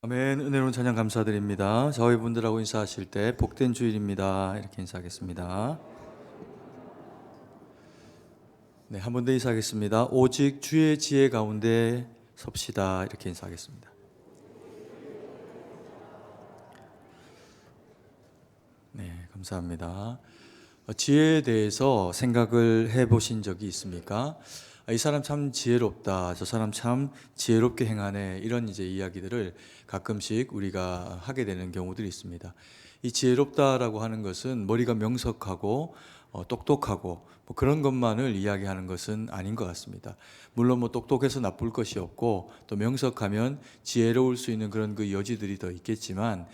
아멘. 은혜로운 찬양 감사드립니다. 저희 분들하고 인사하실 때 복된 주일입니다. 이렇게 인사하겠습니다. 네, 한 번 더 인사하겠습니다. 오직 주의 지혜 가운데 섭시다. 이렇게 인사하겠습니다. 네, 감사합니다. 지혜에 대해서 생각을 해보신 적이 있습니까? 이 사람 참 지혜롭다, 저 사람 참 지혜롭게 행하네, 이런 이제 이야기들을 가끔씩 우리가 하게 되는 경우들이 있습니다. 이 지혜롭다라고 하는 것은 머리가 명석하고 똑똑하고 뭐 그런 것만을 이야기하는 것은 아닌 것 같습니다. 물론 뭐 똑똑해서 나쁠 것이 없고 또 명석하면 지혜로울 수 있는 그런 그 여지들이 더 있겠지만,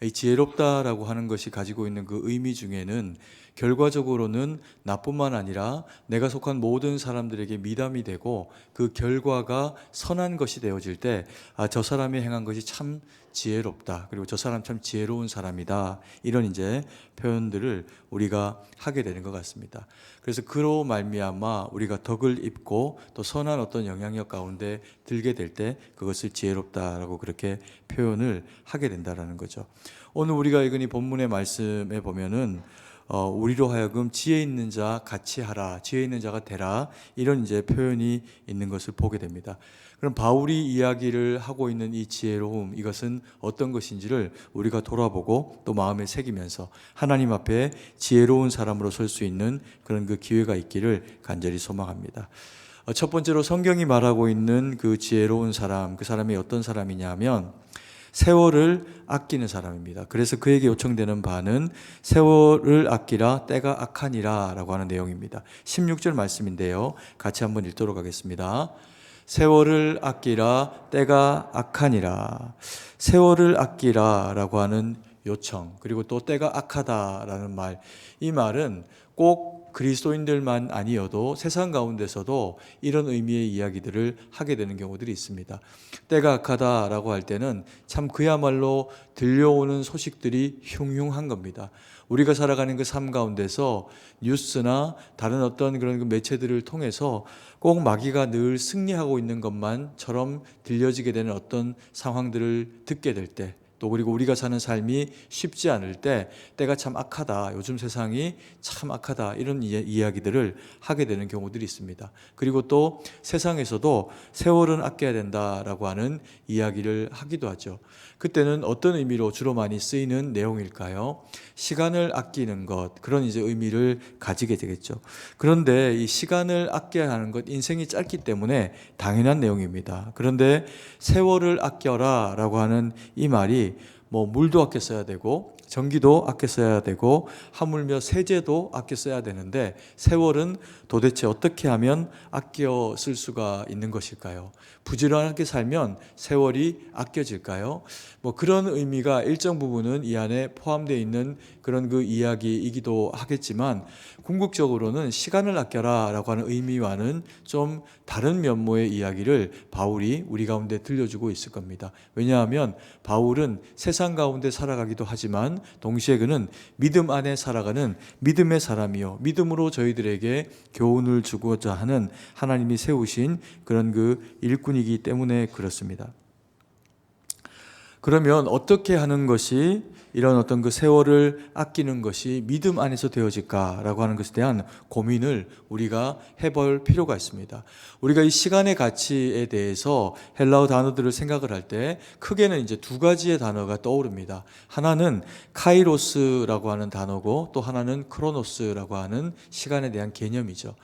이 지혜롭다라고 하는 것이 가지고 있는 그 의미 중에는 결과적으로는 나뿐만 아니라 내가 속한 모든 사람들에게 미담이 되고 그 결과가 선한 것이 되어질 때, 저 사람이 행한 것이 참 지혜롭다, 그리고 저 사람 참 지혜로운 사람이다, 이런 이제 표현들을 우리가 하게 되는 것 같습니다. 그래서 그로 말미암아 우리가 덕을 입고 또 선한 어떤 영향력 가운데 들게 될 때 그것을 지혜롭다라고 그렇게 표현을 하게 된다라는 거죠. 오늘 우리가 읽은 이 본문의 말씀에 보면은 우리로 하여금 지혜 있는 자 같이 하라, 지혜 있는 자가 되라, 이런 이제 표현이 있는 것을 보게 됩니다. 그럼 바울이 이야기를 하고 있는 이 지혜로움, 이것은 어떤 것인지를 우리가 돌아보고 또 마음에 새기면서 하나님 앞에 지혜로운 사람으로 설 수 있는 그런 그 기회가 있기를 간절히 소망합니다. 첫 번째로 성경이 말하고 있는 그 지혜로운 사람, 그 사람이 어떤 사람이냐 하면 세월을 아끼는 사람입니다. 그래서 그에게 요청되는 바는 세월을 아끼라, 때가 악하니라 라고 하는 내용입니다. 16절 말씀인데요, 같이 한번 읽도록 하겠습니다. 세월을 아끼라, 때가 악하니라. 세월을 아끼라 라고 하는 요청, 그리고 또 때가 악하다라는 말, 이 말은 꼭 그리스도인들만 아니어도 세상 가운데서도 이런 의미의 이야기들을 하게 되는 경우들이 있습니다. 때가 악하다라고 할 때는 참 그야말로 들려오는 소식들이 흉흉한 겁니다. 우리가 살아가는 그 삶 가운데서 뉴스나 다른 어떤 그런 그 매체들을 통해서 꼭 마귀가 늘 승리하고 있는 것만처럼 들려지게 되는 어떤 상황들을 듣게 될 때, 또 그리고 우리가 사는 삶이 쉽지 않을 때 때가 참 악하다, 요즘 세상이 참 악하다, 이런 이야기들을 하게 되는 경우들이 있습니다. 그리고 또 세상에서도 세월은 아껴야 된다라고 하는 이야기를 하기도 하죠. 그때는 어떤 의미로 주로 많이 쓰이는 내용일까요? 시간을 아끼는 것, 그런 이제 의미를 가지게 되겠죠. 그런데 이 시간을 아껴야 하는 것, 인생이 짧기 때문에 당연한 내용입니다. 그런데 세월을 아껴라 라고 하는 이 말이 뭐 물도 아껴 써야 되고 전기도 아껴 써야 되고 하물며 세제도 아껴 써야 되는데, 세월은 도대체 어떻게 하면 아껴 쓸 수가 있는 것일까요? 부지런하게 살면 세월이 아껴질까요? 뭐 그런 의미가 일정 부분은 이 안에 포함되어 있는 그런 그 이야기이기도 하겠지만, 궁극적으로는 시간을 아껴라 라고 하는 의미와는 좀 다른 면모의 이야기를 바울이 우리 가운데 들려주고 있을 겁니다. 왜냐하면 바울은 세상 가운데 살아가기도 하지만 동시에 그는 믿음 안에 살아가는 믿음의 사람이요, 믿음으로 저희들에게 교훈을 주고자 하는 하나님이 세우신 그런 그 일꾼이기 때문에 그렇습니다. 그러면 어떻게 하는 것이 이런 어떤 그 세월을 아끼는 것이 믿음 안에서 되어질까라고 하는 것에 대한 고민을 우리가 해볼 필요가 있습니다. 우리가 이 시간의 가치에 대해서 헬라어 단어들을 생각을 할 때 크게는 이제 두 가지의 단어가 떠오릅니다. 하나는 카이로스라고 하는 단어고 또 하나는 크로노스라고 하는 시간에 대한 개념이죠.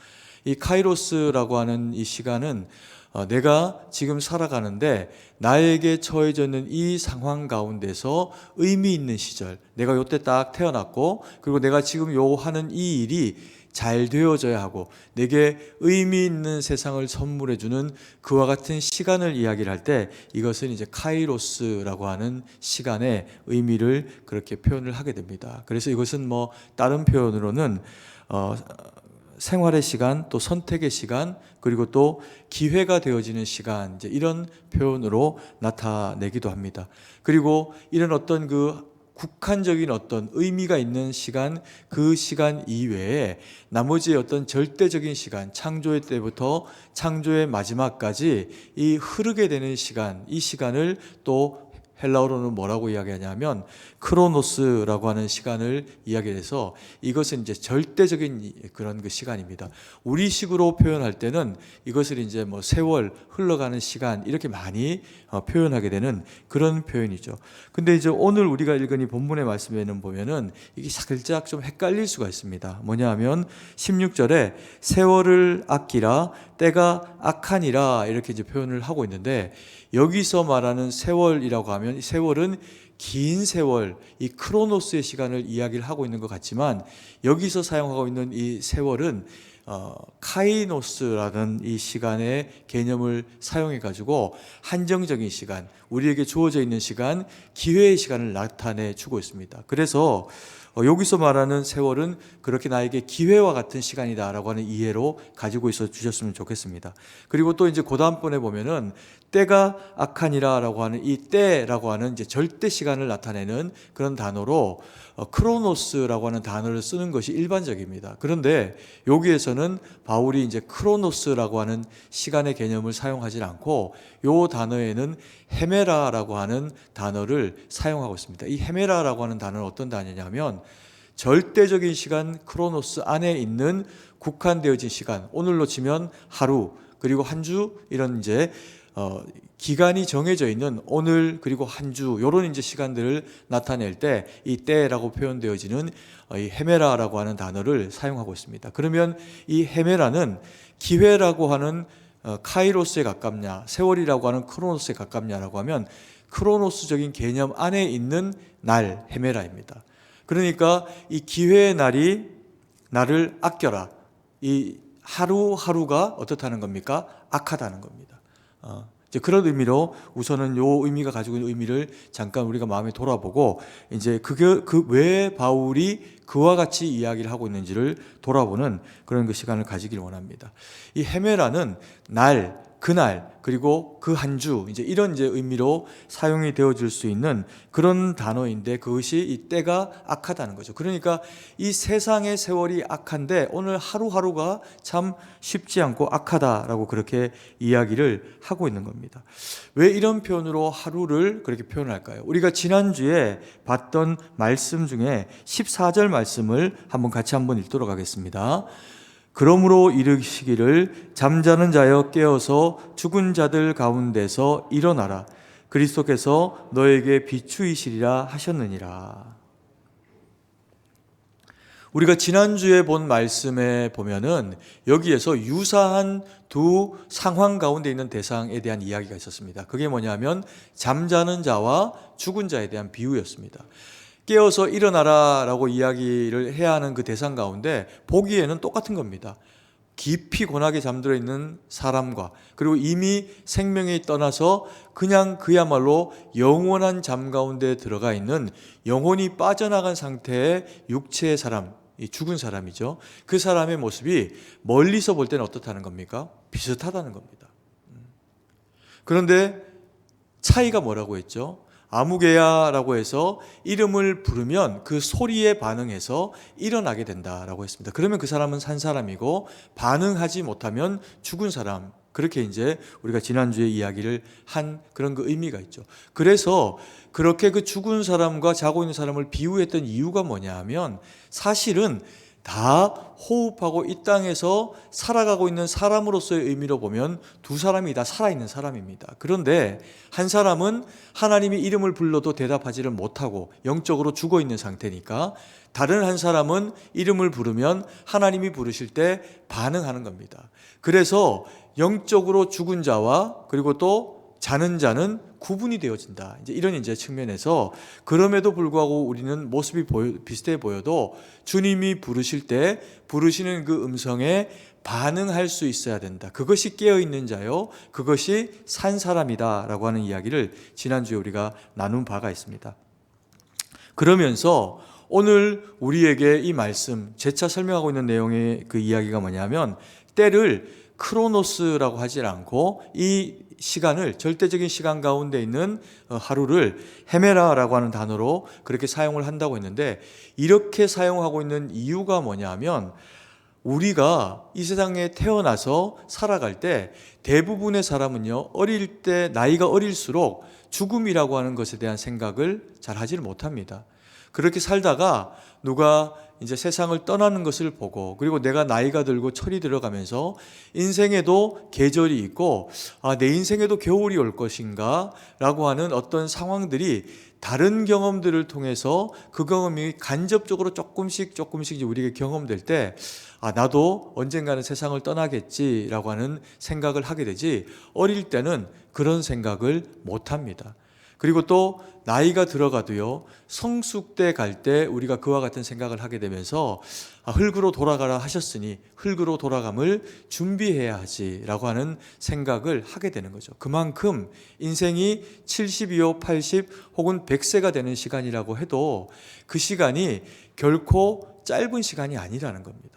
이 카이로스라고 하는 이 시간은 내가 지금 살아가는데 나에게 처해져 있는 이 상황 가운데서 의미 있는 시절, 내가 요때 딱 태어났고 그리고 내가 지금 요 하는 이 일이 잘 되어져야 하고 내게 의미 있는 세상을 선물해 주는 그와 같은 시간을 이야기를 할 때, 이것은 이제 카이로스라고 하는 시간의 의미를 그렇게 표현을 하게 됩니다. 그래서 이것은 뭐 다른 표현으로는 생활의 시간, 또 선택의 시간, 그리고 또 기회가 되어지는 시간, 이제 이런 표현으로 나타내기도 합니다. 그리고 이런 어떤 그 국한적인 어떤 의미가 있는 시간, 그 시간 이외에 나머지 어떤 절대적인 시간, 창조의 때부터 창조의 마지막까지 이 흐르게 되는 시간, 이 시간을 또 헬라어로는 뭐라고 이야기하냐면 크로노스라고 하는 시간을 이야기해서 이것은 이제 절대적인 그런 그 시간입니다. 우리식으로 표현할 때는 이것을 이제 뭐 세월 흘러가는 시간 이렇게 많이 표현하게 되는 그런 표현이죠. 근데 이제 오늘 우리가 읽은 이 본문의 말씀에는 보면은 이게 살짝 좀 헷갈릴 수가 있습니다. 뭐냐 하면 16절에 세월을 아끼라 때가 악하니라 이렇게 이제 표현을 하고 있는데, 여기서 말하는 세월이라고 하면 이 세월은 긴 세월, 이 크로노스의 시간을 이야기를 하고 있는 것 같지만, 여기서 사용하고 있는 이 세월은 카이노스라는 이 시간의 개념을 사용해 가지고 한정적인 시간, 우리에게 주어져 있는 시간, 기회의 시간을 나타내 주고 있습니다. 그래서 여기서 말하는 세월은 그렇게 나에게 기회와 같은 시간이다라고 하는 이해로 가지고 있어 주셨으면 좋겠습니다. 그리고 또 이제 그 다음번에 보면은 때가 악하니라라고 하는 이 때라고 하는 이제 절대 시간을 나타내는 그런 단어로 크로노스라고 하는 단어를 쓰는 것이 일반적입니다. 그런데 여기에서는 바울이 이제 크로노스라고 하는 시간의 개념을 사용하지 않고 이 단어에는 헤메라라고 하는 단어를 사용하고 있습니다. 이 헤메라라고 하는 단어는 어떤 단어냐면 절대적인 시간 크로노스 안에 있는 국한되어진 시간, 오늘로 치면 하루 그리고 한 주, 이런 이제 기간이 정해져 있는 오늘 그리고 한 주, 요런 이제 시간들을 나타낼 때 이 때라고 표현되어지는 이 헤메라라고 하는 단어를 사용하고 있습니다. 그러면 이 헤메라는 기회라고 하는 카이로스에 가깝냐, 세월이라고 하는 크로노스에 가깝냐라고 하면 크로노스적인 개념 안에 있는 날, 헤메라입니다. 그러니까 이 기회의 날이 나를 아껴라, 이 하루하루가 어떻다는 겁니까? 악하다는 겁니다. 이제 그런 의미로 우선은 요 의미가 가지고 있는 의미를 잠깐 우리가 마음에 돌아보고, 이제 그게 왜 바울이 그와 같이 이야기를 하고 있는지를 돌아보는 그런 그 시간을 가지길 원합니다. 이 헤메라는 날, 그날, 그리고 그 한 주, 이제 이런 이제 의미로 사용이 되어질 수 있는 그런 단어인데, 그것이 이 때가 악하다는 거죠. 그러니까 이 세상의 세월이 악한데 오늘 하루하루가 참 쉽지 않고 악하다라고 그렇게 이야기를 하고 있는 겁니다. 왜 이런 표현으로 하루를 그렇게 표현할까요? 우리가 지난주에 봤던 말씀 중에 14절 말씀을 같이 한번 읽도록 하겠습니다. 그러므로 이르시기를 잠자는 자여 깨어서 죽은 자들 가운데서 일어나라. 그리스도께서 너에게 비추이시리라 하셨느니라. 우리가 지난주에 본 말씀에 보면은 여기에서 유사한 두 상황 가운데 있는 대상에 대한 이야기가 있었습니다. 그게 뭐냐면 잠자는 자와 죽은 자에 대한 비유였습니다. 깨어서 일어나라라고 이야기를 해야 하는 그 대상 가운데 보기에는 똑같은 겁니다. 깊이 고나게 잠들어 있는 사람과, 그리고 이미 생명이 떠나서 그냥 그야말로 영원한 잠 가운데 들어가 있는 영혼이 빠져나간 상태의 육체의 사람, 이 죽은 사람이죠. 그 사람의 모습이 멀리서 볼 때는 어떻다는 겁니까? 비슷하다는 겁니다. 그런데 차이가 뭐라고 했죠? 아무개야라고 해서 이름을 부르면 그 소리에 반응해서 일어나게 된다라고 했습니다. 그러면 그 사람은 산 사람이고, 반응하지 못하면 죽은 사람, 그렇게 이제 우리가 지난주에 이야기를 한 그런 그 의미가 있죠. 그래서 그렇게 그 죽은 사람과 자고 있는 사람을 비유했던 이유가 뭐냐 하면, 사실은 다 호흡하고 이 땅에서 살아가고 있는 사람으로서의 의미로 보면 두 사람이 다 살아있는 사람입니다. 그런데 한 사람은 하나님이 이름을 불러도 대답하지를 못하고 영적으로 죽어있는 상태니까, 다른 한 사람은 이름을 부르면 하나님이 부르실 때 반응하는 겁니다. 그래서 영적으로 죽은 자와 그리고 또 자는 자는 구분이 되어진다. 이제 이런 이제 측면에서, 그럼에도 불구하고 우리는 모습이 비슷해 보여도 주님이 부르실 때 부르시는 그 음성에 반응할 수 있어야 된다. 그것이 깨어있는 자요, 그것이 산 사람이다라고 하는 이야기를 지난주에 우리가 나눈 바가 있습니다. 그러면서 오늘 우리에게 이 말씀, 재차 설명하고 있는 내용의 그 이야기가 뭐냐면, 때를 크로노스라고 하지 않고 이 시간을, 절대적인 시간 가운데 있는 하루를 헤메라라고 하는 단어로 그렇게 사용을 한다고 했는데, 이렇게 사용하고 있는 이유가 뭐냐면, 우리가 이 세상에 태어나서 살아갈 때 대부분의 사람은요, 어릴 때 나이가 어릴수록 죽음이라고 하는 것에 대한 생각을 잘 하지를 못합니다. 그렇게 살다가 누가 이제 세상을 떠나는 것을 보고, 그리고 내가 나이가 들고 철이 들어가면서 인생에도 계절이 있고, 내 인생에도 겨울이 올 것인가 라고 하는 어떤 상황들이 다른 경험들을 통해서 그 경험이 간접적으로 조금씩 우리에게 경험될 때, 나도 언젠가는 세상을 떠나겠지라고 하는 생각을 하게 되지, 어릴 때는 그런 생각을 못 합니다. 그리고 또 나이가 들어가도요, 성숙 때 갈 때 우리가 그와 같은 생각을 하게 되면서 흙으로 돌아가라 하셨으니 흙으로 돌아감을 준비해야 하지라고 하는 생각을 하게 되는 거죠. 그만큼 인생이 70이요 80 혹은 100세가 되는 시간이라고 해도 그 시간이 결코 짧은 시간이 아니라는 겁니다.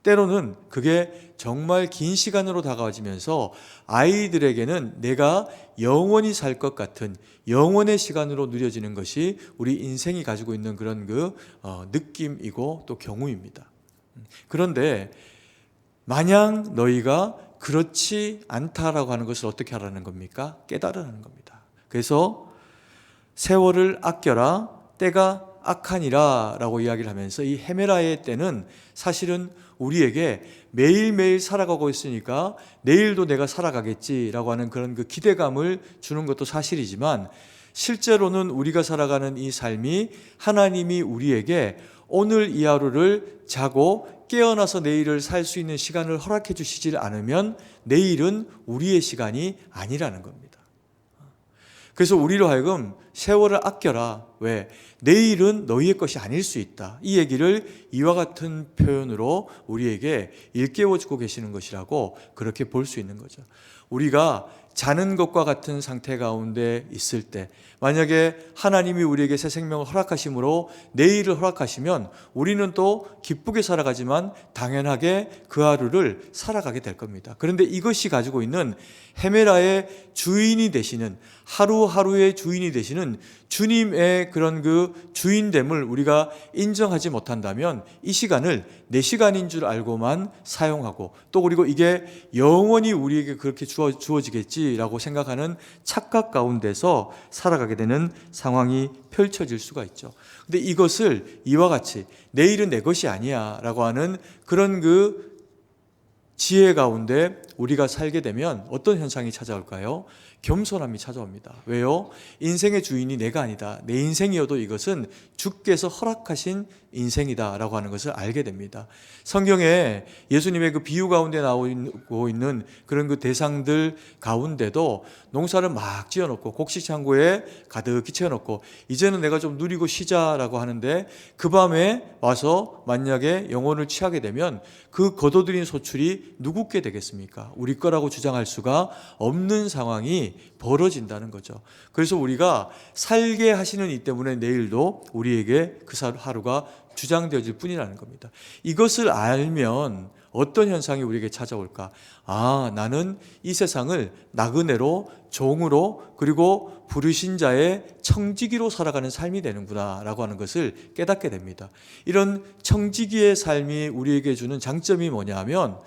때로는 그게 정말 긴 시간으로 다가와지면서 아이들에게는 내가 영원히 살 것 같은 영원의 시간으로 누려지는 것이 우리 인생이 가지고 있는 그런 느낌이고 또 경우입니다. 그런데 마냥 너희가 그렇지 않다라고 하는 것을 어떻게 하라는 겁니까? 깨달으라는 겁니다. 그래서 세월을 아껴라, 때가 악하니라 라고 이야기를 하면서 이 헤메라의 때는 사실은 우리에게 매일매일 살아가고 있으니까 내일도 내가 살아가겠지라고 하는 그런 그 기대감을 주는 것도 사실이지만, 실제로는 우리가 살아가는 이 삶이 하나님이 우리에게 오늘 이 하루를 자고 깨어나서 내일을 살 수 있는 시간을 허락해 주시질 않으면 내일은 우리의 시간이 아니라는 겁니다. 그래서 우리로 하여금 세월을 아껴라. 왜? 내일은 너희의 것이 아닐 수 있다. 이 얘기를 이와 같은 표현으로 우리에게 일깨워주고 계시는 것이라고 그렇게 볼 수 있는 거죠. 우리가 자는 것과 같은 상태 가운데 있을 때, 만약에 하나님이 우리에게 새 생명을 허락하심으로 내일을 허락하시면 우리는 또 기쁘게 살아가지만 당연하게 그 하루를 살아가게 될 겁니다. 그런데 이것이 가지고 있는 헤메라의 주인이 되시는, 하루하루의 주인이 되시는 주님의 그런 그 주인됨을 우리가 인정하지 못한다면 이 시간을 내 시간인 줄 알고만 사용하고, 또 그리고 이게 영원히 우리에게 그렇게 주어지겠지라고 생각하는 착각 가운데서 살아가게 되는 상황이 펼쳐질 수가 있죠. 근데 이것을 이와 같이 내일은 내 것이 아니야 라고 하는 그런 그 지혜 가운데 우리가 살게 되면 어떤 현상이 찾아올까요? 겸손함이 찾아옵니다. 왜요? 인생의 주인이 내가 아니다. 내 인생이어도 이것은 주께서 허락하신 인생이다 라고 하는 것을 알게 됩니다. 성경에 예수님의 그 비유 가운데 나오고 있는 그런 그 대상들 가운데도 농사를 막 지어놓고 곡식창고에 가득히 채워놓고 이제는 내가 좀 누리고 쉬자라고 하는데, 그 밤에 와서 만약에 영혼을 취하게 되면 그 거둬들인 소출이 누구께 되겠습니까? 우리 거라고 주장할 수가 없는 상황이 벌어진다는 거죠. 그래서 우리가 살게 하시는 이 때문에 내일도 우리에게 그 하루가 주장되어질 뿐이라는 겁니다. 이것을 알면 어떤 현상이 우리에게 찾아올까? 나는 이 세상을 나그네로, 종으로, 그리고 부르신 자의 청지기로 살아가는 삶이 되는구나 라고 하는 것을 깨닫게 됩니다. 이런 청지기의 삶이 우리에게 주는 장점이 뭐냐 하면,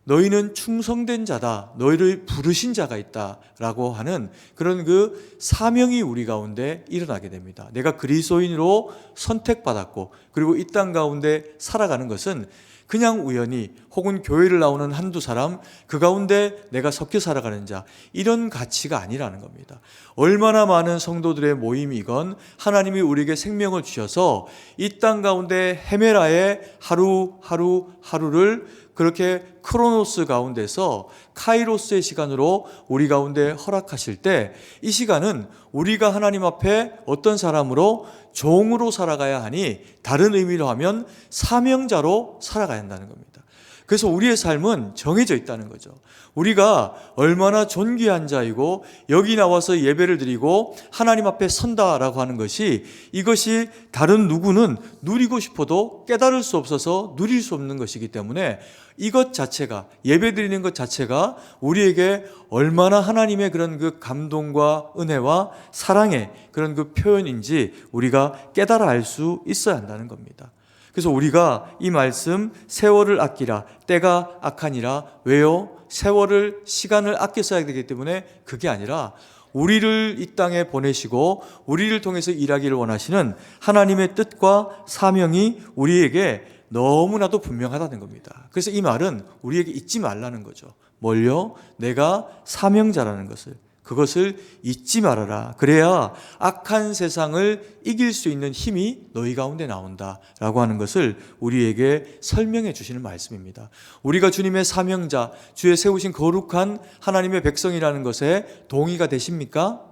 너희는 충성된 자다, 너희를 부르신 자가 있다 라고 하는 그런 그 사명이 우리 가운데 일어나게 됩니다. 내가 그리스도인으로 선택받았고, 그리고 이 땅 가운데 살아가는 것은 그냥 우연히 혹은 교회를 나오는 한두 사람, 그 가운데 내가 섞여 살아가는 자, 이런 가치가 아니라는 겁니다. 얼마나 많은 성도들의 모임이건 하나님이 우리에게 생명을 주셔서 이 땅 가운데 헤메라의 하루를 그렇게 크로노스 가운데서 카이로스의 시간으로 우리 가운데 허락하실 때, 이 시간은 우리가 하나님 앞에 어떤 사람으로, 종으로 살아가야 하니, 다른 의미로 하면 사명자로 살아가야 한다는 겁니다. 그래서 우리의 삶은 정해져 있다는 거죠. 우리가 얼마나 존귀한 자이고 여기 나와서 예배를 드리고 하나님 앞에 선다라고 하는 것이, 이것이 다른 누구는 누리고 싶어도 깨달을 수 없어서 누릴 수 없는 것이기 때문에 이것 자체가, 예배 드리는 것 자체가 우리에게 얼마나 하나님의 그런 그 감동과 은혜와 사랑의 그런 그 표현인지 우리가 깨달아 알 수 있어야 한다는 겁니다. 그래서 우리가 이 말씀 세월을 아끼라 때가 악하니라 왜요? 세월을 시간을 아껴 써야 되기 때문에 그게 아니라 우리를 이 땅에 보내시고 우리를 통해서 일하기를 원하시는 하나님의 뜻과 사명이 우리에게 너무나도 분명하다는 겁니다. 그래서 이 말은 우리에게 잊지 말라는 거죠. 뭘요? 내가 사명자라는 것을. 그것을 잊지 말아라. 그래야 악한 세상을 이길 수 있는 힘이 너희 가운데 나온다라고 하는 것을 우리에게 설명해 주시는 말씀입니다. 우리가 주님의 사명자, 주의 세우신 거룩한 하나님의 백성이라는 것에 동의가 되십니까?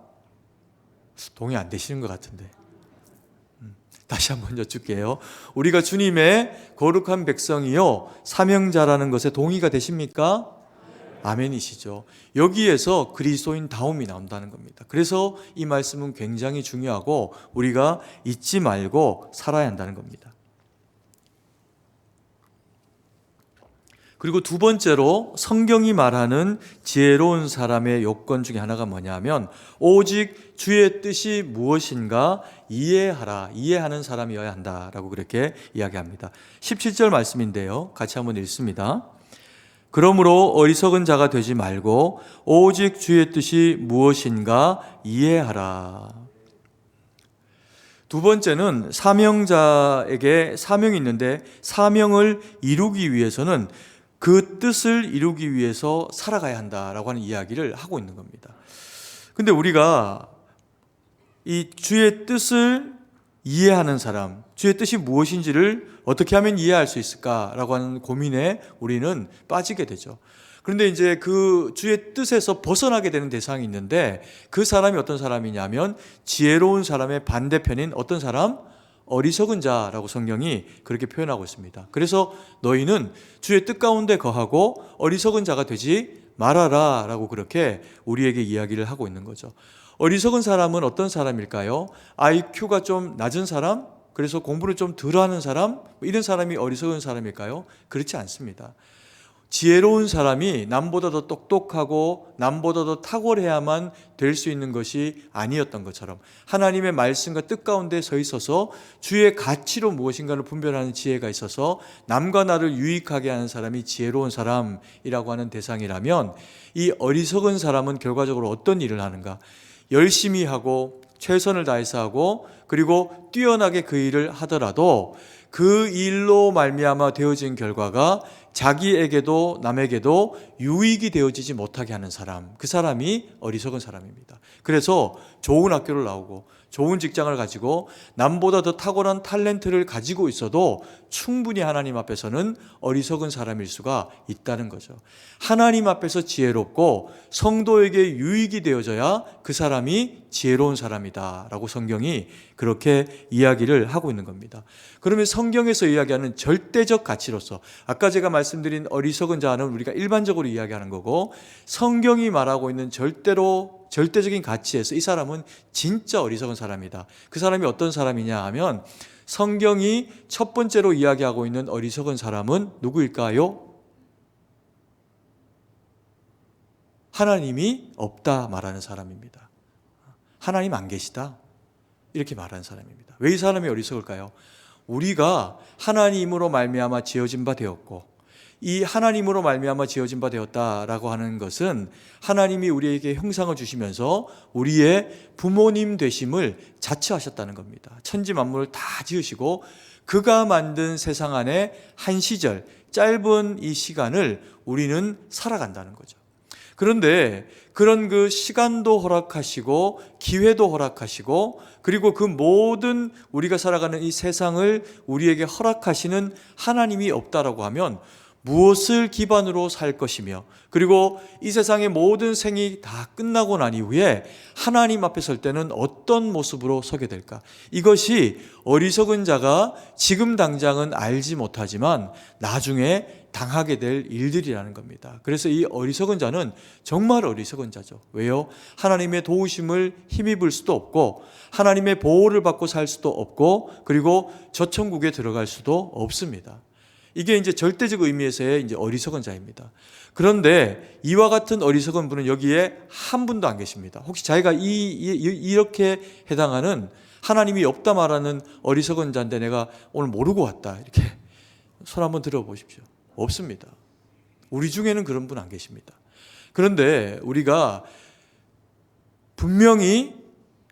동의 안 되시는 것 같은데. 다시 한번 여쭙게요. 우리가 주님의 거룩한 백성이요 사명자라는 것에 동의가 되십니까? 아멘이시죠. 여기에서 그리스도인 다움이 나온다는 겁니다. 그래서 이 말씀은 굉장히 중요하고 우리가 잊지 말고 살아야 한다는 겁니다. 그리고 두 번째로 성경이 말하는 지혜로운 사람의 요건 중에 하나가 뭐냐면 오직 주의 뜻이 무엇인가 이해하라. 이해하는 사람이어야 한다라고 그렇게 이야기합니다. 17절 말씀인데요. 같이 한번 읽습니다. 그러므로 어리석은 자가 되지 말고 오직 주의 뜻이 무엇인가 이해하라. 두 번째는 사명자에게 사명이 있는데 사명을 이루기 위해서는 그 뜻을 이루기 위해서 살아가야 한다라고 하는 이야기를 하고 있는 겁니다. 근데 우리가 이 주의 뜻을 이해하는 사람, 주의 뜻이 무엇인지를 어떻게 하면 이해할 수 있을까라고 하는 고민에 우리는 빠지게 되죠. 그런데 이제 그 주의 뜻에서 벗어나게 되는 대상이 있는데 그 사람이 어떤 사람이냐면 지혜로운 사람의 반대편인 어떤 사람? 어리석은 자라고 성경이 그렇게 표현하고 있습니다. 그래서 너희는 주의 뜻 가운데 거하고 어리석은 자가 되지 말아라 라고 그렇게 우리에게 이야기를 하고 있는 거죠. 어리석은 사람은 어떤 사람일까요? IQ가 좀 낮은 사람? 그래서 공부를 좀 덜 하는 사람? 이런 사람이 어리석은 사람일까요? 그렇지 않습니다. 지혜로운 사람이 남보다 더 똑똑하고 남보다 더 탁월해야만 될 수 있는 것이 아니었던 것처럼 하나님의 말씀과 뜻 가운데 서 있어서 주의 가치로 무엇인가를 분별하는 지혜가 있어서 남과 나를 유익하게 하는 사람이 지혜로운 사람이라고 하는 대상이라면 이 어리석은 사람은 결과적으로 어떤 일을 하는가? 열심히 하고 최선을 다해서 하고 그리고 뛰어나게 그 일을 하더라도 그 일로 말미암아 되어진 결과가 자기에게도 남에게도 유익이 되어지지 못하게 하는 사람, 그 사람이 어리석은 사람입니다. 그래서 좋은 학교를 나오고 좋은 직장을 가지고 남보다 더 탁월한 탤런트를 가지고 있어도 충분히 하나님 앞에서는 어리석은 사람일 수가 있다는 거죠. 하나님 앞에서 지혜롭고 성도에게 유익이 되어져야 그 사람이 지혜로운 사람이다 라고 성경이 그렇게 이야기를 하고 있는 겁니다. 그러면 성경에서 이야기하는 절대적 가치로서 아까 제가 말씀드린 어리석은 자는 우리가 일반적으로 이야기하는 거고 성경이 말하고 있는 절대적인 가치에서 이 사람은 진짜 어리석은 사람이다. 그 사람이 어떤 사람이냐 하면 성경이 첫 번째로 이야기하고 있는 어리석은 사람은 누구일까요? 하나님이 없다 말하는 사람입니다. 하나님 안 계시다 이렇게 말하는 사람입니다. 왜 이 사람이 어리석을까요? 우리가 하나님으로 말미암아 지어진 바 되었고 이 하나님으로 말미암아 지어진 바 되었다라고 하는 것은 하나님이 우리에게 형상을 주시면서 우리의 부모님 되심을 자처하셨다는 겁니다. 천지 만물을 다 지으시고 그가 만든 세상 안에 한 시절 짧은 이 시간을 우리는 살아간다는 거죠. 그런데 그런 그 시간도 허락하시고 기회도 허락하시고 그리고 그 모든 우리가 살아가는 이 세상을 우리에게 허락하시는 하나님이 없다라고 하면 무엇을 기반으로 살 것이며 그리고 이 세상의 모든 생이 다 끝나고 난 이후에 하나님 앞에 설 때는 어떤 모습으로 서게 될까? 이것이 어리석은 자가 지금 당장은 알지 못하지만 나중에 당하게 될 일들이라는 겁니다. 그래서 이 어리석은 자는 정말 어리석은 자죠. 왜요? 하나님의 도우심을 힘입을 수도 없고 하나님의 보호를 받고 살 수도 없고 그리고 저 천국에 들어갈 수도 없습니다. 이게 이제 절대적 의미에서의 이제 어리석은 자입니다. 그런데 이와 같은 어리석은 분은 여기에 한 분도 안 계십니다. 혹시 자기가 이렇게 해당하는 하나님이 없다 말하는 어리석은 자인데 내가 오늘 모르고 왔다, 이렇게 손 한번 들어보십시오. 없습니다. 우리 중에는 그런 분 안 계십니다. 그런데 우리가 분명히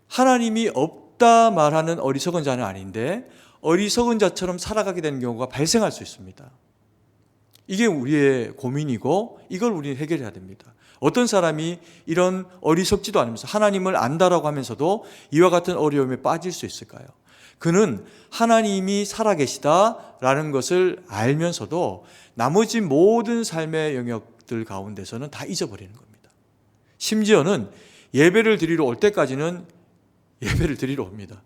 하나님이 없다 말하는 어리석은 자는 아닌데 어리석은 자처럼 살아가게 되는 경우가 발생할 수 있습니다. 이게 우리의 고민이고 이걸 우리는 해결해야 됩니다. 어떤 사람이 이런 어리석지도 않으면서 하나님을 안다라고 하면서도 이와 같은 어려움에 빠질 수 있을까요? 그는 하나님이 살아계시다라는 것을 알면서도 나머지 모든 삶의 영역들 가운데서는 다 잊어버리는 겁니다. 심지어는 예배를 드리러 올 때까지는 예배를 드리러 옵니다.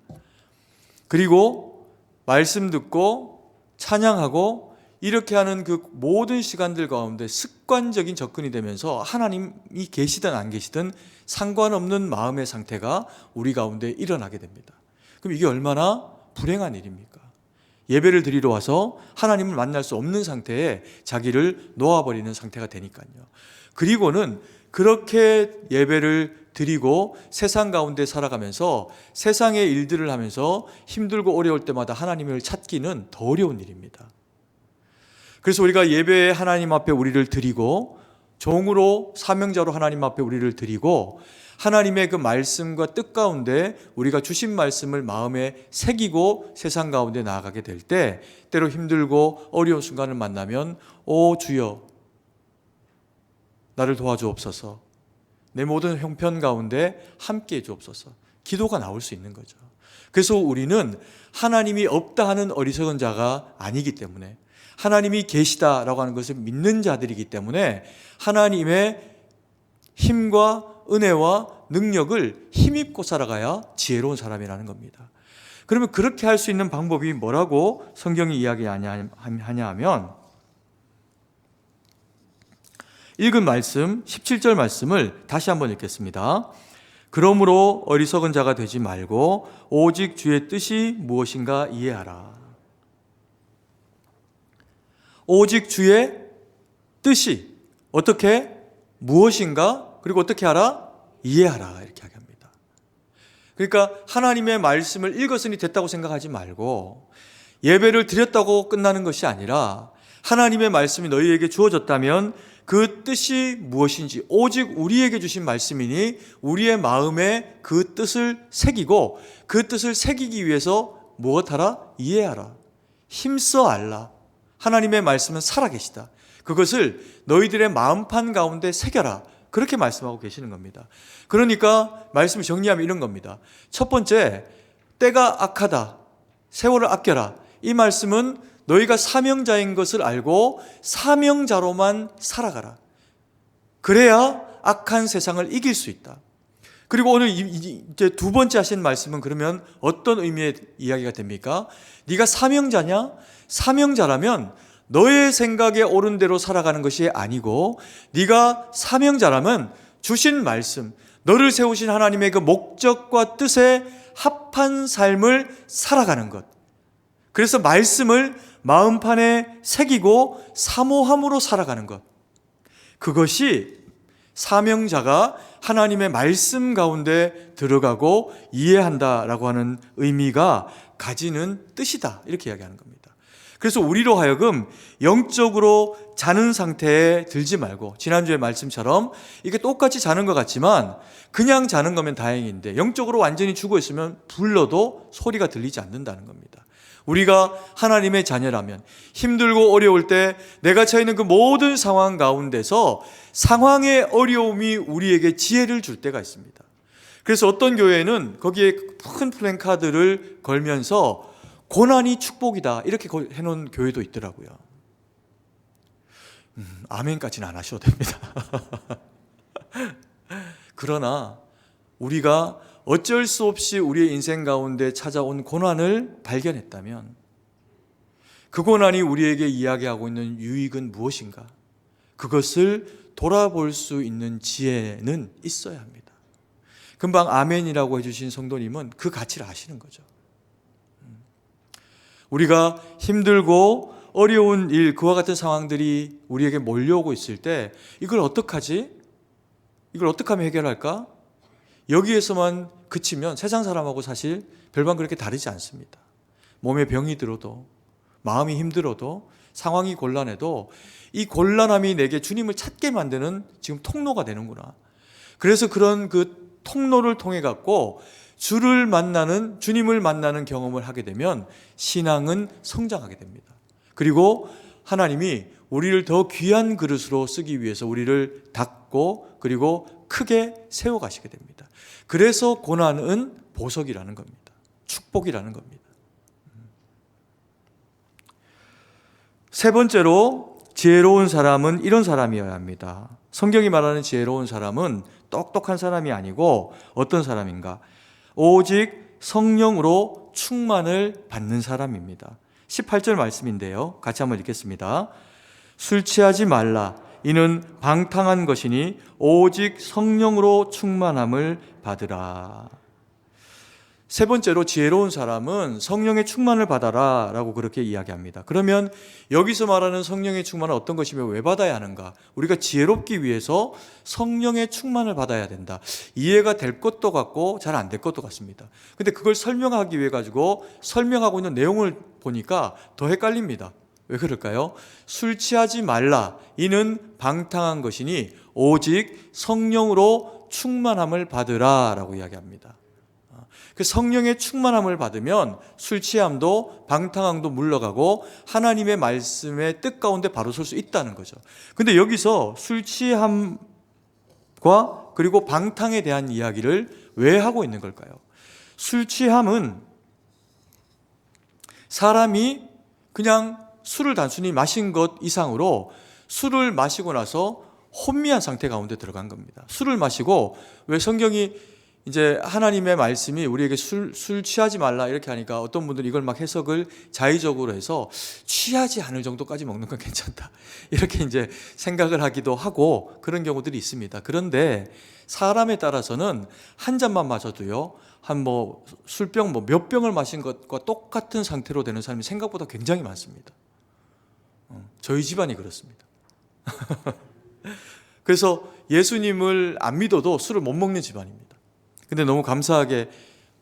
그리고 말씀 듣고 찬양하고 이렇게 하는 그 모든 시간들 가운데 습관적인 접근이 되면서 하나님이 계시든 안 계시든 상관없는 마음의 상태가 우리 가운데 일어나게 됩니다. 그럼 이게 얼마나 불행한 일입니까? 예배를 드리러 와서 하나님을 만날 수 없는 상태에 자기를 놓아버리는 상태가 되니까요. 그리고는 그렇게 예배를 드리고 세상 가운데 살아가면서 세상의 일들을 하면서 힘들고 어려울 때마다 하나님을 찾기는 더 어려운 일입니다. 그래서 우리가 예배에 하나님 앞에 우리를 드리고 종으로 사명자로 하나님 앞에 우리를 드리고 하나님의 그 말씀과 뜻 가운데 우리가 주신 말씀을 마음에 새기고 세상 가운데 나아가게 될 때 때로 힘들고 어려운 순간을 만나면 오 주여 나를 도와주옵소서, 내 모든 형편 가운데 함께해 주옵소서, 기도가 나올 수 있는 거죠. 그래서 우리는 하나님이 없다 하는 어리석은 자가 아니기 때문에 하나님이 계시다라고 하는 것을 믿는 자들이기 때문에 하나님의 힘과 은혜와 능력을 힘입고 살아가야 지혜로운 사람이라는 겁니다. 그러면 그렇게 할 수 있는 방법이 뭐라고 성경이 이야기하냐 하면 읽은 말씀 17절 말씀을 다시 한번 읽겠습니다. 그러므로 어리석은 자가 되지 말고 오직 주의 뜻이 무엇인가 이해하라. 오직 주의 뜻이 어떻게 무엇인가 그리고 어떻게 하라? 이해하라, 이렇게 합니다. 그러니까 하나님의 말씀을 읽었으니 됐다고 생각하지 말고 예배를 드렸다고 끝나는 것이 아니라 하나님의 말씀이 너희에게 주어졌다면 그 뜻이 무엇인지 오직 우리에게 주신 말씀이니 우리의 마음에 그 뜻을 새기고 그 뜻을 새기기 위해서 무엇하라? 이해하라, 힘써 알라. 하나님의 말씀은 살아계시다. 그것을 너희들의 마음판 가운데 새겨라. 그렇게 말씀하고 계시는 겁니다. 그러니까 말씀을 정리하면 이런 겁니다. 첫 번째, 때가 악하다, 세월을 아껴라. 이 말씀은 너희가 사명자인 것을 알고 사명자로만 살아가라. 그래야 악한 세상을 이길 수 있다. 그리고 오늘 이제 두 번째 하신 말씀은 그러면 어떤 의미의 이야기가 됩니까? 네가 사명자냐? 사명자라면 너의 생각에 옳은 대로 살아가는 것이 아니고 네가 사명자라면 주신 말씀, 너를 세우신 하나님의 그 목적과 뜻에 합한 삶을 살아가는 것. 그래서 말씀을 마음판에 새기고 사모함으로 살아가는 것. 그것이 사명자가 하나님의 말씀 가운데 들어가고 이해한다라고 하는 의미가 가지는 뜻이다, 이렇게 이야기하는 겁니다. 그래서 우리로 하여금 영적으로 자는 상태에 들지 말고, 지난주의 말씀처럼 이게 똑같이 자는 것 같지만 그냥 자는 거면 다행인데 영적으로 완전히 죽어 있으면 불러도 소리가 들리지 않는다는 겁니다. 우리가 하나님의 자녀라면 힘들고 어려울 때 내가 처해 있는 그 모든 상황 가운데서 상황의 어려움이 우리에게 지혜를 줄 때가 있습니다. 그래서 어떤 교회는 거기에 큰 플랜카드를 걸면서 고난이 축복이다, 이렇게 해놓은 교회도 있더라고요. 아멘까지는 안 하셔도 됩니다. 그러나 우리가 어쩔 수 없이 우리의 인생 가운데 찾아온 고난을 발견했다면 그 고난이 우리에게 이야기하고 있는 유익은 무엇인가? 그것을 돌아볼 수 있는 지혜는 있어야 합니다. 금방 아멘이라고 해주신 성도님은 그 가치를 아시는 거죠. 우리가 힘들고 어려운 일, 그와 같은 상황들이 우리에게 몰려오고 있을 때 이걸 어떡하지? 이걸 어떻게 하면 해결할까? 여기에서만 그치면 세상 사람하고 사실 별반 그렇게 다르지 않습니다. 몸에 병이 들어도, 마음이 힘들어도, 상황이 곤란해도 이 곤란함이 내게 주님을 찾게 만드는 지금 통로가 되는구나. 그래서 그런 그 통로를 통해 갖고 주님을 만나는 경험을 하게 되면 신앙은 성장하게 됩니다. 그리고 하나님이 우리를 더 귀한 그릇으로 쓰기 위해서 우리를 닦고 그리고 크게 세워가시게 됩니다. 그래서 고난은 보석이라는 겁니다. 축복이라는 겁니다. 세 번째로 지혜로운 사람은 이런 사람이어야 합니다. 성경이 말하는 지혜로운 사람은 똑똑한 사람이 아니고 어떤 사람인가? 오직 성령으로 충만을 받는 사람입니다. 18절 말씀인데요. 같이 한번 읽겠습니다. 술 취하지 말라. 이는 방탕한 것이니 오직 성령으로 충만함을 받으라. 세 번째로 지혜로운 사람은 성령의 충만을 받아라 라고 그렇게 이야기합니다. 그러면 여기서 말하는 성령의 충만은 어떤 것이며 왜 받아야 하는가? 우리가 지혜롭기 위해서 성령의 충만을 받아야 된다. 이해가 될 것도 같고 잘 안 될 것도 같습니다. 근데 그걸 설명하기 위해 가지고 설명하고 있는 내용을 보니까 더 헷갈립니다. 왜 그럴까요? 술 취하지 말라. 이는 방탕한 것이니 오직 성령으로 충만함을 받으라 라고 이야기합니다. 그 성령의 충만함을 받으면 술 취함도 방탕함도 물러가고 하나님의 말씀의 뜻 가운데 바로 설 수 있다는 거죠. 근데 여기서 술 취함과 그리고 방탕에 대한 이야기를 왜 하고 있는 걸까요? 술 취함은 사람이 그냥 술을 단순히 마신 것 이상으로 술을 마시고 나서 혼미한 상태 가운데 들어간 겁니다. 술을 마시고 왜 성경이 이제 하나님의 말씀이 우리에게 술 취하지 말라 이렇게 하니까 어떤 분들이 이걸 막 해석을 자의적으로 해서 취하지 않을 정도까지 먹는 건 괜찮다 이렇게 이제 생각을 하기도 하고 그런 경우들이 있습니다. 그런데 사람에 따라서는 한 잔만 마셔도요 한 술병 몇 병을 마신 것과 똑같은 상태로 되는 사람이 생각보다 굉장히 많습니다. 저희 집안이 그렇습니다. 그래서 예수님을 안 믿어도 술을 못 먹는 집안입니다. 근데 너무 감사하게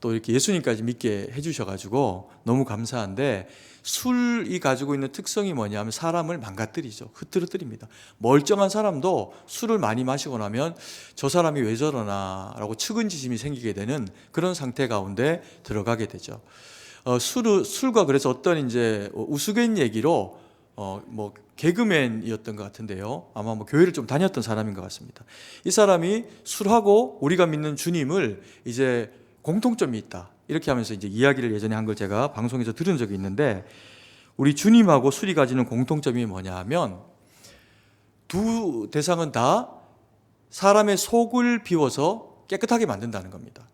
또 이렇게 예수님까지 믿게 해주셔가지고 너무 감사한데 술이 가지고 있는 특성이 뭐냐면 사람을 망가뜨리죠. 흐트러뜨립니다. 멀쩡한 사람도 술을 많이 마시고 나면 저 사람이 왜 저러나 라고 측은지심이 생기게 되는 그런 상태 가운데 들어가게 되죠. 술과 그래서 어떤 이제 우스갯 얘기로 개그맨이었던 것 같은데요. 아마 교회를 좀 다녔던 사람인 것 같습니다. 이 사람이 술하고 우리가 믿는 주님을 이제 공통점이 있다. 이렇게 하면서 이제 이야기를 예전에 한 걸 제가 방송에서 들은 적이 있는데 우리 주님하고 술이 가지는 공통점이 뭐냐 하면 두 대상은 다 사람의 속을 비워서 깨끗하게 만든다는 겁니다.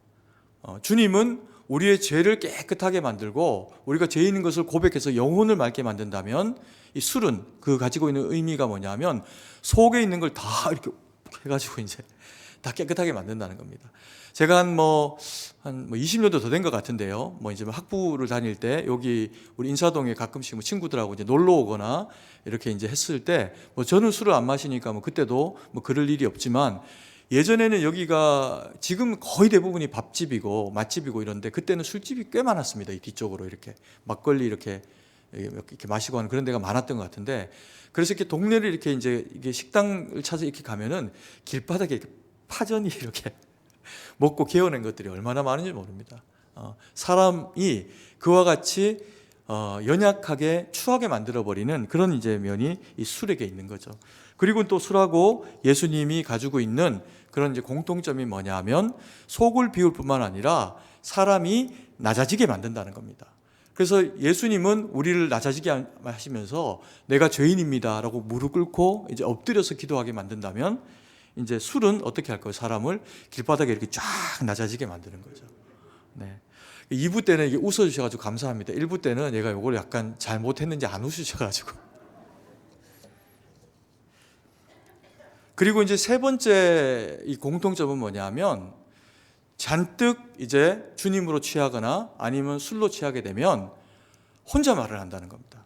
주님은 우리의 죄를 깨끗하게 만들고 우리가 죄인인 것을 고백해서 영혼을 맑게 만든다면 이 술은 그 가지고 있는 의미가 뭐냐면 속에 있는 걸 다 이렇게 해가지고 이제 다 깨끗하게 만든다는 겁니다. 제가 한 20년도 더 된 것 같은데요. 이제 학부를 다닐 때 여기 우리 인사동에 가끔씩 친구들하고 이제 놀러 오거나 이렇게 이제 했을 때 저는 술을 안 마시니까 그때도 그럴 일이 없지만 예전에는 여기가 지금 거의 대부분이 밥집이고 맛집이고 이런데 그때는 술집이 꽤 많았습니다. 이 뒤쪽으로 이렇게 막걸리 이렇게 마시고 하는 그런 데가 많았던 것 같은데 그래서 이렇게 동네를 이렇게 이제 이게 식당을 찾아 이렇게 가면은 길바닥에 이렇게 파전이 이렇게 먹고 개어낸 것들이 얼마나 많은지 모릅니다. 사람이 그와 같이 연약하게 추하게 만들어버리는 그런 이제 면이 이 술에게 있는 거죠. 그리고 또 술하고 예수님이 가지고 있는 그런 이제 공통점이 뭐냐면 속을 비울 뿐만 아니라 사람이 낮아지게 만든다는 겁니다. 그래서 예수님은 우리를 낮아지게 하시면서 내가 죄인입니다라고 무릎 꿇고 이제 엎드려서 기도하게 만든다면 이제 술은 어떻게 할까요? 사람을 길바닥에 이렇게 쫙 낮아지게 만드는 거죠. 네. 2부 때는 이게 웃어주셔가지고 감사합니다. 1부 때는 얘가 이걸 약간 잘못했는지 안 웃으셔가지고. 그리고 이제 세 번째 이 공통점은 뭐냐면 잔뜩 이제 주님으로 취하거나 아니면 술로 취하게 되면 혼자 말을 한다는 겁니다.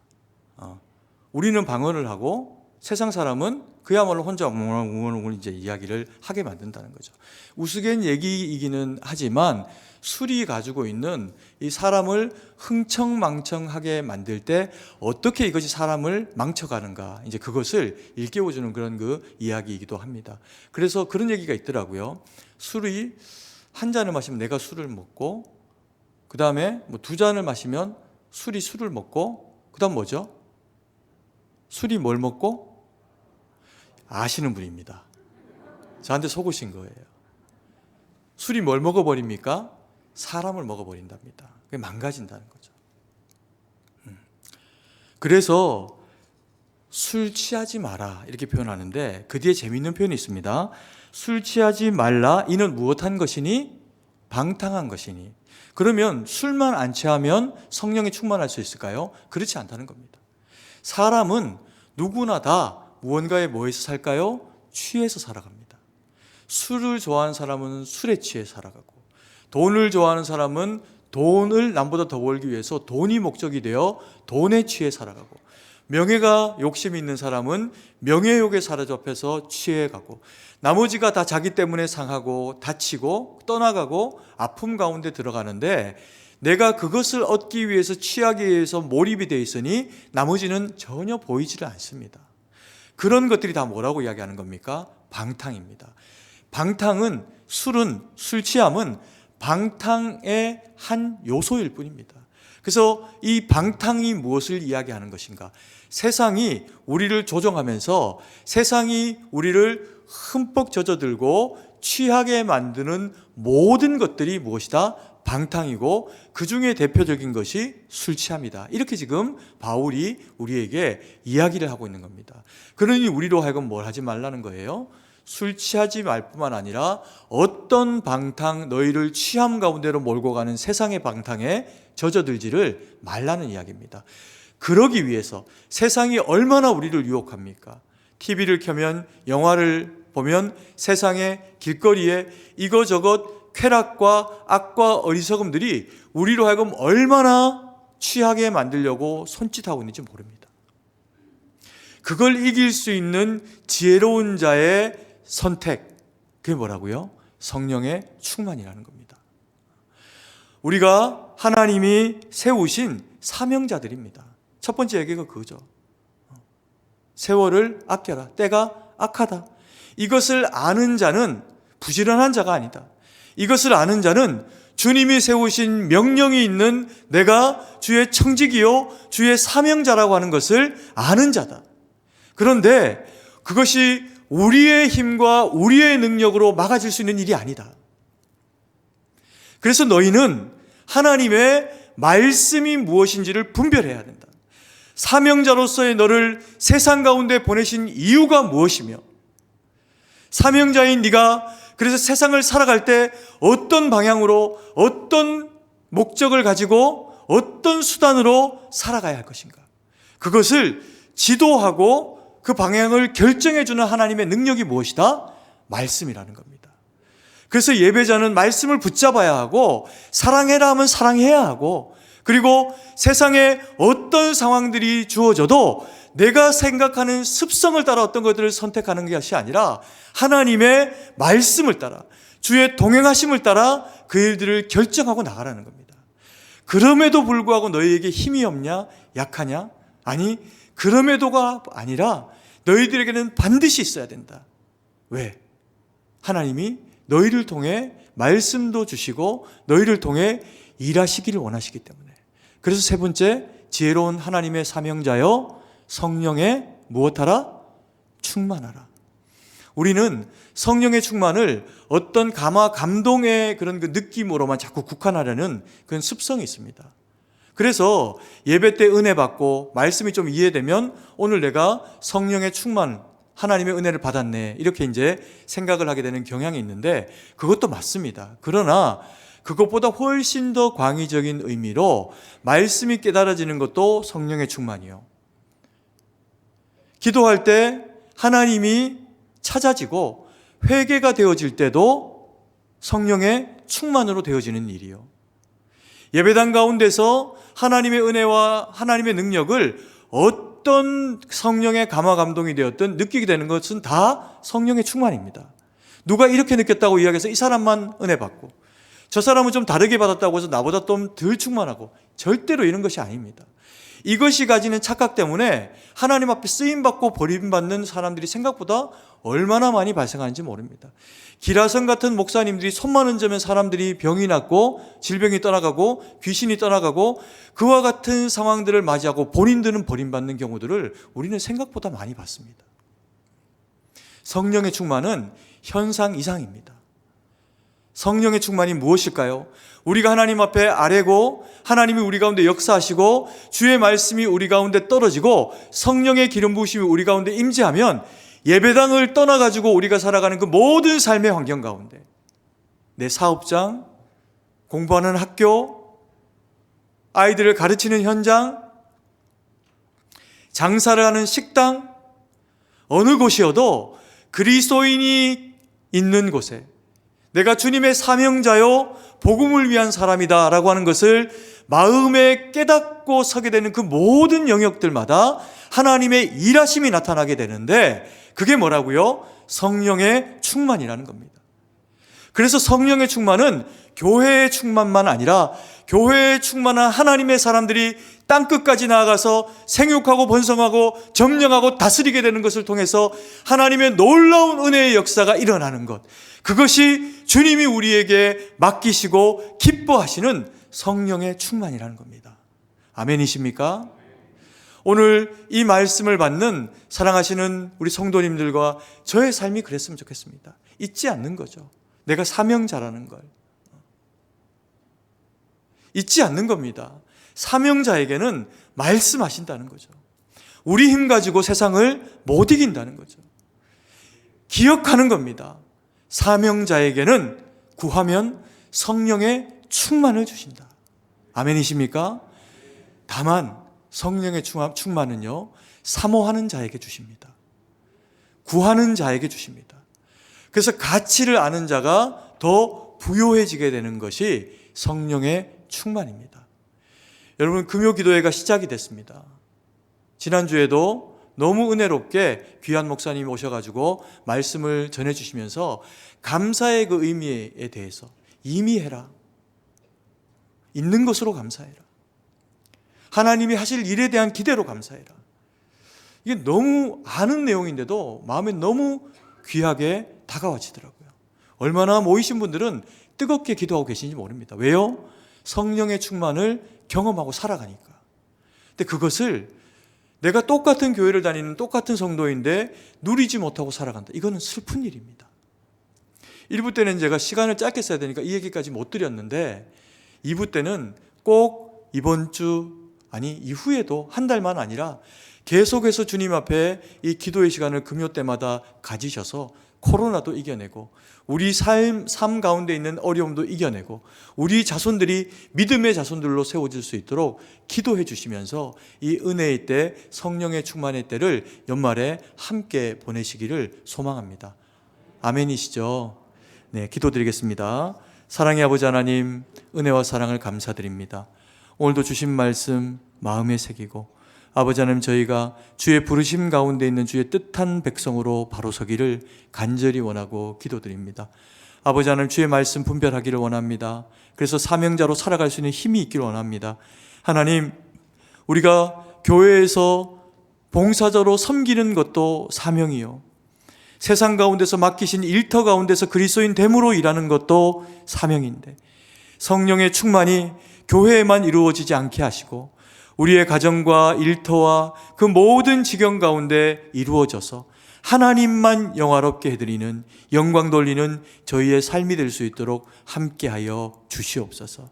우리는 방언을 하고 세상 사람은 그야말로 혼자 웅얼웅얼 이제 이야기를 하게 만든다는 거죠. 우스갯 얘기이기는 하지만 술이 가지고 있는 이 사람을 흥청망청하게 만들 때 어떻게 이것이 사람을 망쳐가는가, 이제 그것을 일깨워주는 그런 그 이야기이기도 합니다. 그래서 그런 얘기가 있더라고요. 술이 한 잔을 마시면 내가 술을 먹고, 그 다음에 뭐 두 잔을 마시면 술이 술을 먹고, 그 다음 뭐죠? 술이 뭘 먹고? 아시는 분입니다. 저한테 속으신 거예요. 술이 뭘 먹어버립니까? 사람을 먹어버린답니다. 그게 망가진다는 거죠. 그래서 술 취하지 마라 이렇게 표현하는데 그 뒤에 재미있는 표현이 있습니다. 술 취하지 말라 이는 무엇한 것이니? 방탕한 것이니. 그러면 술만 안 취하면 성령이 충만할 수 있을까요? 그렇지 않다는 겁니다. 사람은 누구나 다 무언가에 뭐에서 살까요? 취해서 살아갑니다. 술을 좋아하는 사람은 술에 취해 살아가고, 돈을 좋아하는 사람은 돈을 남보다 더 벌기 위해서 돈이 목적이 되어 돈에 취해 살아가고, 명예가 욕심이 있는 사람은 명예욕에 사로잡혀서 취해가고, 나머지가 다 자기 때문에 상하고 다치고 떠나가고 아픔 가운데 들어가는데, 내가 그것을 얻기 위해서 취하기 위해서 몰입이 되어 있으니 나머지는 전혀 보이지를 않습니다. 그런 것들이 다 뭐라고 이야기하는 겁니까? 방탕입니다. 방탕은, 술 취함은 방탕의 한 요소일 뿐입니다. 그래서 이 방탕이 무엇을 이야기하는 것인가? 세상이 우리를 조종하면서 세상이 우리를 흠뻑 젖어들고 취하게 만드는 모든 것들이 무엇이다? 방탕이고 그 중에 대표적인 것이 술 취함이다. 이렇게 지금 바울이 우리에게 이야기를 하고 있는 겁니다. 그러니 우리로 하여금 뭘 하지 말라는 거예요? 술 취하지 말 뿐만 아니라 어떤 방탕, 너희를 취함 가운데로 몰고 가는 세상의 방탕에 젖어들지를 말라는 이야기입니다. 그러기 위해서 세상이 얼마나 우리를 유혹합니까? TV를 켜면, 영화를 보면 세상의 길거리에 이거저것 쾌락과 악과 어리석음들이 우리로 하여금 얼마나 취하게 만들려고 손짓하고 있는지 모릅니다. 그걸 이길 수 있는 지혜로운 자의 선택, 그게 뭐라고요? 성령의 충만이라는 겁니다. 우리가 하나님이 세우신 사명자들입니다. 첫 번째 얘기가 그거죠. 세월을 아껴라. 때가 악하다. 이것을 아는 자는 부지런한 자가 아니다. 이것을 아는 자는 주님이 세우신 명령이 있는 내가 주의 청직이요 주의 사명자라고 하는 것을 아는 자다. 그런데 그것이 우리의 힘과 우리의 능력으로 막아질 수 있는 일이 아니다. 그래서 너희는 하나님의 말씀이 무엇인지를 분별해야 된다. 사명자로서의 너를 세상 가운데 보내신 이유가 무엇이며, 사명자인 네가 그래서 세상을 살아갈 때 어떤 방향으로, 어떤 목적을 가지고, 어떤 수단으로 살아가야 할 것인가, 그것을 지도하고 그 방향을 결정해주는 하나님의 능력이 무엇이다? 말씀이라는 겁니다. 그래서 예배자는 말씀을 붙잡아야 하고, 사랑해라 하면 사랑해야 하고, 그리고 세상에 어떤 상황들이 주어져도 내가 생각하는 습성을 따라 어떤 것들을 선택하는 것이 아니라 하나님의 말씀을 따라, 주의 동행하심을 따라 그 일들을 결정하고 나가라는 겁니다. 그럼에도 불구하고 너희에게 힘이 없냐? 약하냐? 아니, 그럼에도가 아니라 너희들에게는 반드시 있어야 된다. 왜? 하나님이 너희를 통해 말씀도 주시고 너희를 통해 일하시기를 원하시기 때문에. 그래서 세 번째, 지혜로운 하나님의 사명자여 성령에 무엇하라? 충만하라. 우리는 성령의 충만을 어떤 감동의 그런 그 느낌으로만 자꾸 국한하려는 그런 습성이 있습니다. 그래서 예배 때 은혜 받고 말씀이 좀 이해되면 오늘 내가 성령의 충만, 하나님의 은혜를 받았네, 이렇게 이제 생각을 하게 되는 경향이 있는데 그것도 맞습니다. 그러나 그것보다 훨씬 더 광의적인 의미로 말씀이 깨달아지는 것도 성령의 충만이요. 기도할 때 하나님이 찾아지고 회개가 되어질 때도 성령의 충만으로 되어지는 일이요. 예배당 가운데서 하나님의 은혜와 하나님의 능력을 어떤 성령의 감화 감동이 되었든 느끼게 되는 것은 다 성령의 충만입니다. 누가 이렇게 느꼈다고 이야기해서 이 사람만 은혜 받고 저 사람은 좀 다르게 받았다고 해서 나보다 좀 덜 충만하고 절대로 이런 것이 아닙니다. 이것이 가지는 착각 때문에 하나님 앞에 쓰임받고 버림받는 사람들이 생각보다 얼마나 많이 발생하는지 모릅니다. 기라성 같은 목사님들이 손만 얹으면 사람들이 병이 낫고 질병이 떠나가고 귀신이 떠나가고 그와 같은 상황들을 맞이하고 본인들은 버림받는 경우들을 우리는 생각보다 많이 봤습니다. 성령의 충만은 현상 이상입니다. 성령의 충만이 무엇일까요? 우리가 하나님 앞에 아뢰고 하나님이 우리 가운데 역사하시고 주의 말씀이 우리 가운데 떨어지고 성령의 기름 부으심이 우리 가운데 임재하면 예배당을 떠나가지고 우리가 살아가는 그 모든 삶의 환경 가운데 내 사업장, 공부하는 학교, 아이들을 가르치는 현장, 장사를 하는 식당, 어느 곳이어도 그리스도인이 있는 곳에 내가 주님의 사명자요 복음을 위한 사람이다 라고 하는 것을 마음에 깨닫고 서게 되는 그 모든 영역들마다 하나님의 일하심이 나타나게 되는데 그게 뭐라고요? 성령의 충만이라는 겁니다. 그래서 성령의 충만은 교회의 충만만 아니라 교회에 충만한 하나님의 사람들이 땅끝까지 나아가서 생육하고 번성하고 점령하고 다스리게 되는 것을 통해서 하나님의 놀라운 은혜의 역사가 일어나는 것, 그것이 주님이 우리에게 맡기시고 기뻐하시는 성령의 충만이라는 겁니다. 아멘이십니까? 오늘 이 말씀을 받는 사랑하시는 우리 성도님들과 저의 삶이 그랬으면 좋겠습니다. 잊지 않는 거죠. 내가 사명자라는 걸 잊지 않는 겁니다. 사명자에게는 말씀하신다는 거죠. 우리 힘 가지고 세상을 못 이긴다는 거죠. 기억하는 겁니다. 사명자에게는 구하면 성령의 충만을 주신다. 아멘이십니까? 다만 성령의 충만은요, 사모하는 자에게 주십니다. 구하는 자에게 주십니다. 그래서 가치를 아는 자가 더 부요해지게 되는 것이 성령의 충만입니다. 여러분, 금요기도회가 시작이 됐습니다. 지난주에도 너무 은혜롭게 귀한 목사님이 오셔가지고 말씀을 전해주시면서 감사의 그 의미에 대해서 이미 해라. 있는 것으로 감사해라. 하나님이 하실 일에 대한 기대로 감사해라. 이게 너무 아는 내용인데도 마음에 너무 귀하게 다가와지더라고요. 얼마나 모이신 분들은 뜨겁게 기도하고 계신지 모릅니다. 왜요? 성령의 충만을 경험하고 살아가니까. 근데 그것을 내가 똑같은 교회를 다니는 똑같은 성도인데 누리지 못하고 살아간다. 이거는 슬픈 일입니다. 1부 때는 제가 시간을 짧게 써야 되니까 이 얘기까지 못 드렸는데 2부 때는 꼭 이번 주 이후에도 한 달만 아니라 계속해서 주님 앞에 이 기도의 시간을 금요 때마다 가지셔서 코로나도 이겨내고 우리 삶 가운데 있는 어려움도 이겨내고 우리 자손들이 믿음의 자손들로 세워질 수 있도록 기도해 주시면서 이 은혜의 때, 성령의 충만의 때를 연말에 함께 보내시기를 소망합니다. 아멘이시죠? 네, 기도드리겠습니다. 사랑의 아버지 하나님, 은혜와 사랑을 감사드립니다. 오늘도 주신 말씀 마음에 새기고 아버지 하나님, 저희가 주의 부르심 가운데 있는 주의 뜻한 백성으로 바로 서기를 간절히 원하고 기도드립니다. 아버지 하나님, 주의 말씀 분별하기를 원합니다. 그래서 사명자로 살아갈 수 있는 힘이 있기를 원합니다. 하나님, 우리가 교회에서 봉사자로 섬기는 것도 사명이요, 세상 가운데서 맡기신 일터 가운데서 그리스도인 됨으로 일하는 것도 사명인데 성령의 충만이 교회에만 이루어지지 않게 하시고 우리의 가정과 일터와 그 모든 지경 가운데 이루어져서 하나님만 영화롭게 해드리는, 영광 돌리는 저희의 삶이 될 수 있도록 함께하여 주시옵소서.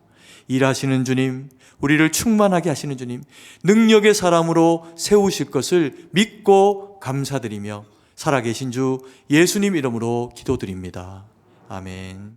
일하시는 주님, 우리를 충만하게 하시는 주님, 능력의 사람으로 세우실 것을 믿고 감사드리며 살아계신 주 예수님 이름으로 기도드립니다. 아멘.